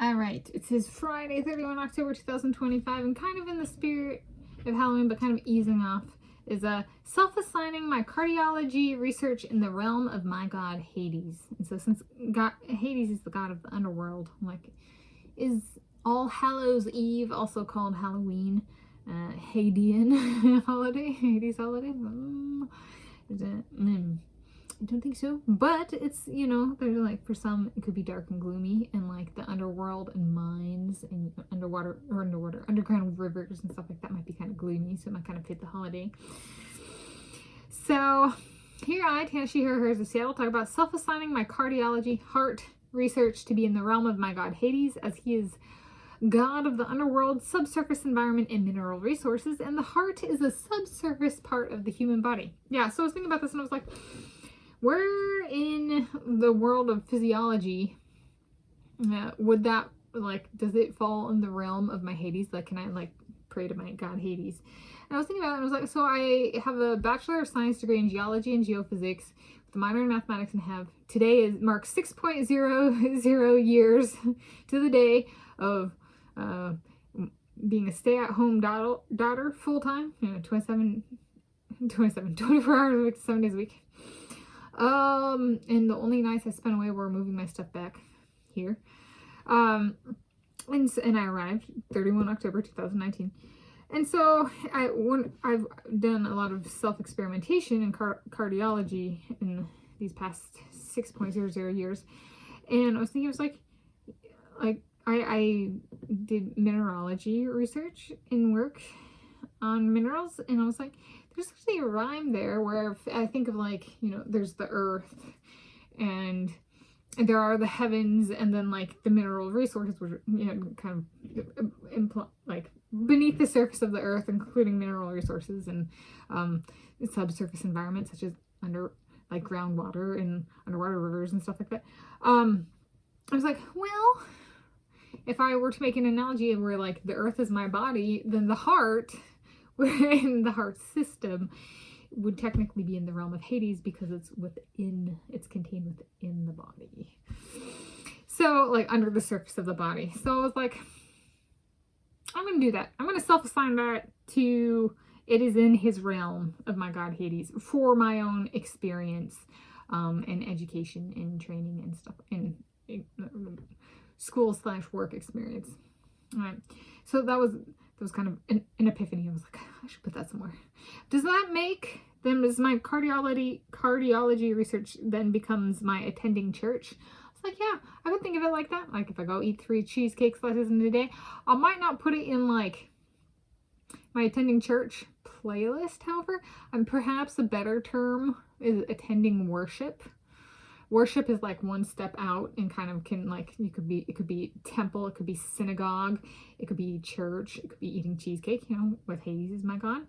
Alright, it says Friday, 31 October 2025, and kind of in the spirit of Halloween, but kind of easing off, is self-assigning my cardiology research in the realm of my god Hades. And so since Hades is the god of the underworld, like, is All Hallows Eve, also called Halloween, Hadean holiday? Hades holiday? Is it? I don't think so, but it's, you know, there's like, for some it could be dark and gloomy, and like the underworld and mines and underground rivers and stuff like that might be kind of gloomy, so it might kind of fit the holiday. So here I, Tanis Coralee of Seattle, talk about self-assigning my cardiology heart research to be in the realm of my god Hades, as he is god of the underworld, subsurface environment, and mineral resources, and the heart is a subsurface part of the human body. Yeah, so I was thinking about this and I was like, where in the world of physiology would that, like, does it fall in the realm of my Hades? Like, can I, like, pray to my god Hades? And I was thinking about it, and I was like, so I have a Bachelor of Science degree in geology and geophysics with a minor in mathematics, and have, today marks 6.00 years to the day of being a stay-at-home daughter full-time, you know, 24 hours a week, 7 days a week. And the only nights I spent away were moving my stuff back here. And I arrived 31 October 2019. And so I've done a lot of self-experimentation in cardiology in these past 6.00 years. And I was thinking, it was like I did mineralogy research and work on minerals, and I was like, there's actually a rhyme there where I think of, like, you know, there's the earth and there are the heavens, and then like the mineral resources, which, you know, kind of like beneath the surface of the earth, including mineral resources and subsurface environments such as like groundwater and underwater rivers and stuff like that. I was like, well, if I were to make an analogy where, like, the earth is my body, then the heart, in the heart system, would technically be in the realm of Hades, because it's contained within the body. So, like, under the surface of the body. So I was like, I'm going to do that. I'm going to self-assign that to, it is in his realm of my god Hades, for my own experience, and education and training and stuff, and school/work experience. All right, so that was kind of an epiphany. I was like, I should put that somewhere. Does that make them, as my cardiology research then becomes my attending church? It's like, yeah, I would think of it like that. Like, if I go eat 3 cheesecake slices in a day, I might not put it in like my attending church playlist. However, perhaps a better term is attending worship. Worship is like one step out, and kind of can, like, it could be temple, it could be synagogue, it could be church, it could be eating cheesecake, you know, with Hades is my god.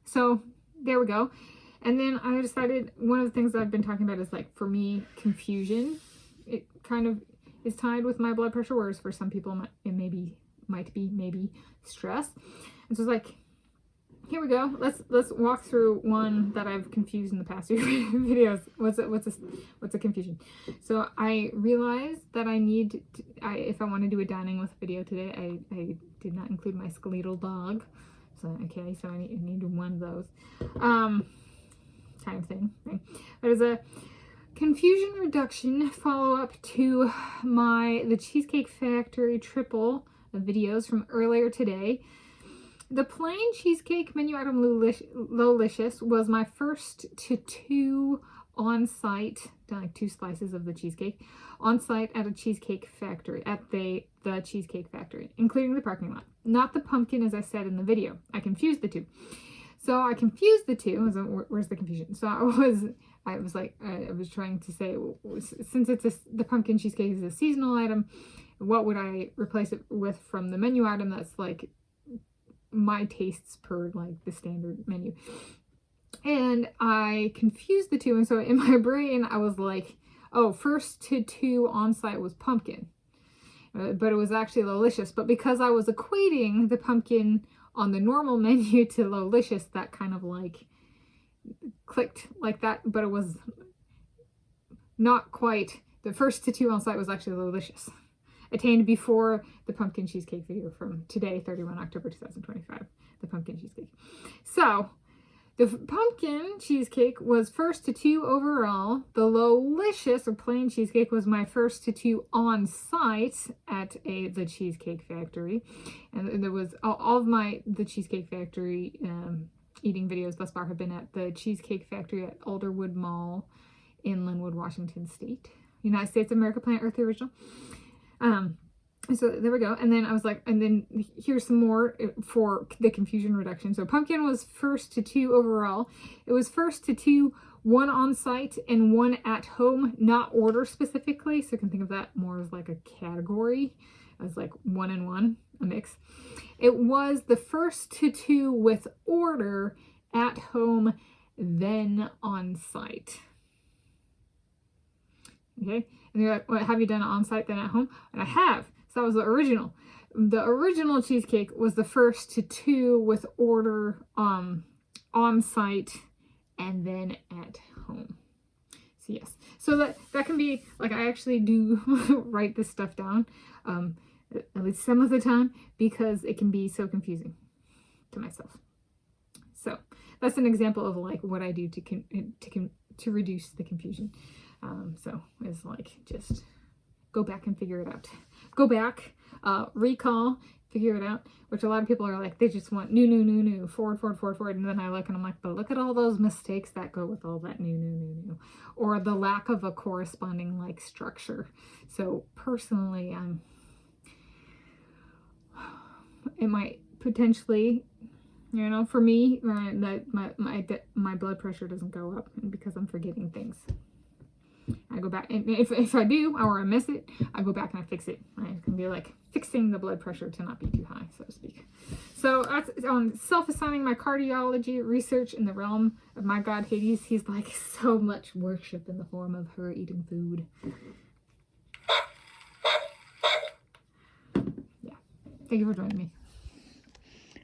So there we go. And then I decided, one of the things that I've been talking about is, like, for me, confusion. It kind of is tied with my blood pressure, whereas for some people it might be stress. And so it's like, here we go. Let's walk through one that I've confused in the past few videos. What's a confusion? So I realized that I need to, if I want to do a dining with video today, I did not include my skeletal dog. So okay, so I need one of those kind of thing. There's a confusion reduction follow-up to the Cheesecake Factory triple videos from earlier today. The plain cheesecake menu item Lowlicious was my first to 2 on-site, like 2 slices of the cheesecake, on-site at a cheesecake factory, at the Cheesecake Factory, including the parking lot. Not the pumpkin, as I said in the video. I confused the two. So I confused the two. Where's the confusion? So I was trying to say, since the pumpkin cheesecake is a seasonal item, what would I replace it with from the menu item that's, like, my tastes per, like, the standard menu? And I confused the two, and so in my brain I was like, oh, first to 2 on-site was pumpkin, but it was actually Lowlicious. But because I was equating the pumpkin on the normal menu to Lowlicious, that kind of, like, clicked like that, but it was not quite the first tattoo on site was actually delicious. Attained before the pumpkin cheesecake video from today, 31 October 2025, the pumpkin cheesecake. So the pumpkin cheesecake was first to 2 overall. The Lolicious or plain cheesecake was my first to 2 on site at the Cheesecake Factory. And there was all of the Cheesecake Factory eating videos thus far have been at the Cheesecake Factory at Underworld Mall in Linwood, Washington State. United States of America, Planet Earth, the original. So there we go. And then I was like, and then here's some more for the confusion reduction. So pumpkin was first to 2 overall. It was first to 2, 1 on site and 1 at home, not order specifically. So you can think of that more as like a category, as like 1 and 1, a mix. It was the first to 2 with order, at home, then on site. Okay, and you're like, what, have you done it on site then at home? And I have. So that was the original. The original cheesecake was the first to 2 with order on site and then at home. So yes, so that can be like, I actually do write this stuff down at least some of the time because it can be so confusing to myself. So that's an example of like what I do to reduce the confusion. So it's like, just go back and figure it out. Go back, recall, figure it out, which a lot of people are like, they just want new, forward. And then I look and I'm like, but look at all those mistakes that go with all that new, or the lack of a corresponding like structure. So personally, it might potentially, you know, for me, that my blood pressure doesn't go up because I'm forgetting things. I go back, and if I do, or I miss it, I go back and I fix it. I can be like fixing the blood pressure to not be too high, so to speak. So that's on self-assigning my cardiology research in the realm of my god Hades. He's like so much worship in the form of her eating food. Yeah. Thank you for joining me.